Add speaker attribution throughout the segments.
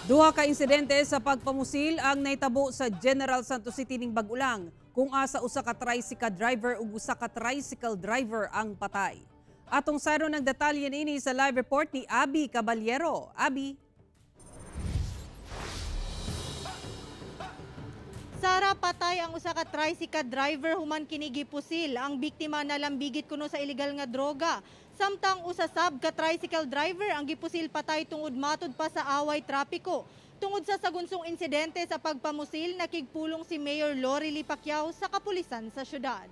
Speaker 1: Duha ka insidente sa pagpamusil ang naitabo sa General Santos City ning Bagulang kung asa usa ka tricycle driver ug usa ka tricycle driver ang patay. Atong sayro ng detalye niini sa live report ni Abby Caballero. Abby.
Speaker 2: Sara, patay ang usa ka tricycle driver human kini gipusil. Ang biktima nalambigit kuno sa illegal nga droga. Samtang usa sab ka tricycle driver ang gipusil patay tungod matud pa sa away trapiko. Tungod sa sagunsong insidente sa pagpamusil, nakigpulong si Mayor Lorely Pacquiao sa kapulisan sa syudad.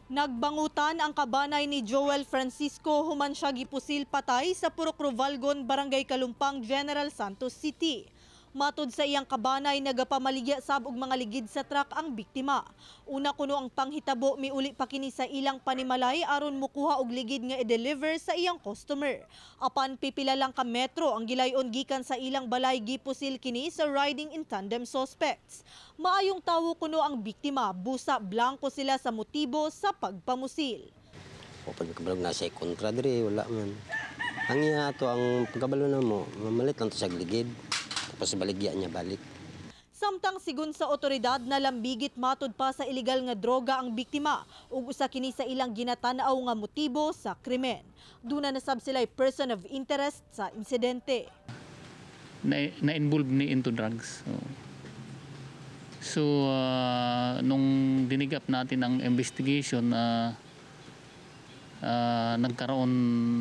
Speaker 2: Nagbangutan ang kabanay ni Joel Francisco human siya gipusil patay sa Purok Rovalgon, Barangay Kalumpang, General Santos City. Matud sa iyang kabanay, nagapamaligya sab og mga ligid sa truck ang biktima. Una kuno ang panghitabo miuli pa kini sa ilang panimalay aron mukuha og ligid nga i-deliver sa iyang customer. Apan pipila lang ka metro ang gilayon gikan sa ilang balay, gipusil kini sa riding in tandem suspects. Maayong tawo kuno ang biktima, busa blanco sila sa motibo sa pagpamusil.
Speaker 3: O pagkabalog na sa kontra diri wala man. Ang iya ato ang pagkabalo na mo, mamalit lang to sa ligid. Tapos baligya niya balik.
Speaker 2: Samtang sigun sa otoridad na lambigit matud pa sa illegal nga droga ang biktima ug usa kini sa ilang ginatanaw nga motibo sa krimen. Duna na sab sila'y person of interest sa insidente.
Speaker 4: Na-involve ni into drugs. So nung dinigap natin ang investigation, nagkaroon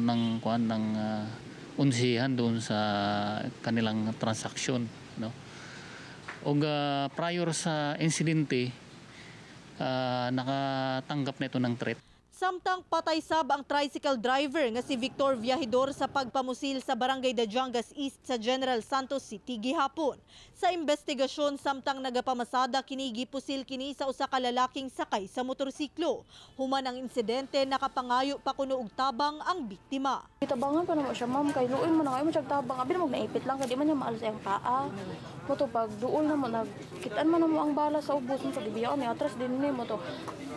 Speaker 4: ng unsihan doon sa kanilang transaksyon, no? Og prior sa insidente, nakatanggap na ito ng threat.
Speaker 2: Samtang patay sab ang tricycle driver nga si Victor Viajidor sa pagpamusil sa Barangay Dajangas East sa General Santos City gihapon. Sa investigasyon, samtang nagapamasada kini gipusil kini sa usa ka lalaking sakay sa motorsiklo. Human ang insidente, nakapangayo pa kuno og tabang ang biktima.
Speaker 5: Itabangan pa naman siya, ma'am, kay luoy mo na kayo mo siyang tabang. Abi mo naipit lang, kaya di man niya maalas ang paa. Mo to pag duol na mo, nagkitaan man na mo ang bala sa ubos mo sa dibiyaon, atras din ni mo to.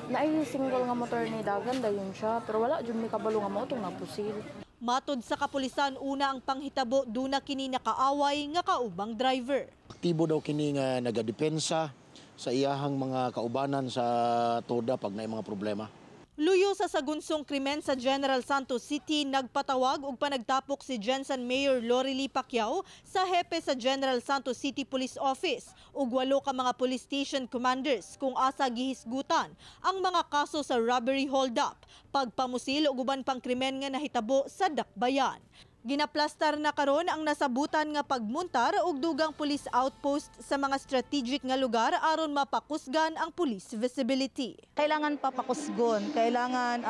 Speaker 5: Naay single nga motor ni Dagan dayon siya, pero wala jud mi kabalo nga mao tong napusil.
Speaker 2: Matud sa kapulisan, una ang panghitabo duna kini nakaaway nga kaubang driver.
Speaker 6: Aktibo daw kini nga nagadepensa sa iyahang mga kaubanan sa toda pag naay mga problema.
Speaker 2: Luyo sa sagunsong krimen sa General Santos City, nagpatawag ug panagtapok si Jensen Mayor Lorely Pacquiao sa hepe sa General Santos City Police Office ug 8 ka mga police station commanders kung asa gihisgutan ang mga kaso sa robbery hold-up, pagpamusil ug uban pang krimen nga nahitabo sa Dakbayan. Ginaplastar na karon ang nasabutan nga pagmuntar og dugang police outpost sa mga strategic nga lugar aron mapakusgan ang police visibility.
Speaker 7: Kailangan papakusgon, kailangan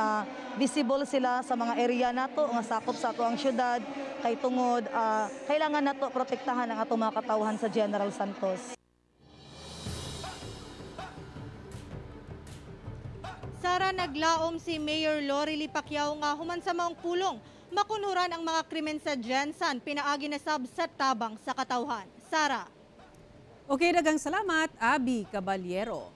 Speaker 7: visible sila sa mga area nato nga sakop sa ato ang syudad, kay tungod kailangan nato protektahan ang atong mga katawhan sa General Santos.
Speaker 2: Sara, naglaom si Mayor Lorely Pacquiao nga human sa maong pulong makunhuran ang mga krimen sa Jensen, pinaagi na sab sa tabang sa katawhan. Sara.
Speaker 1: Okay, dagang salamat, Abby Caballero.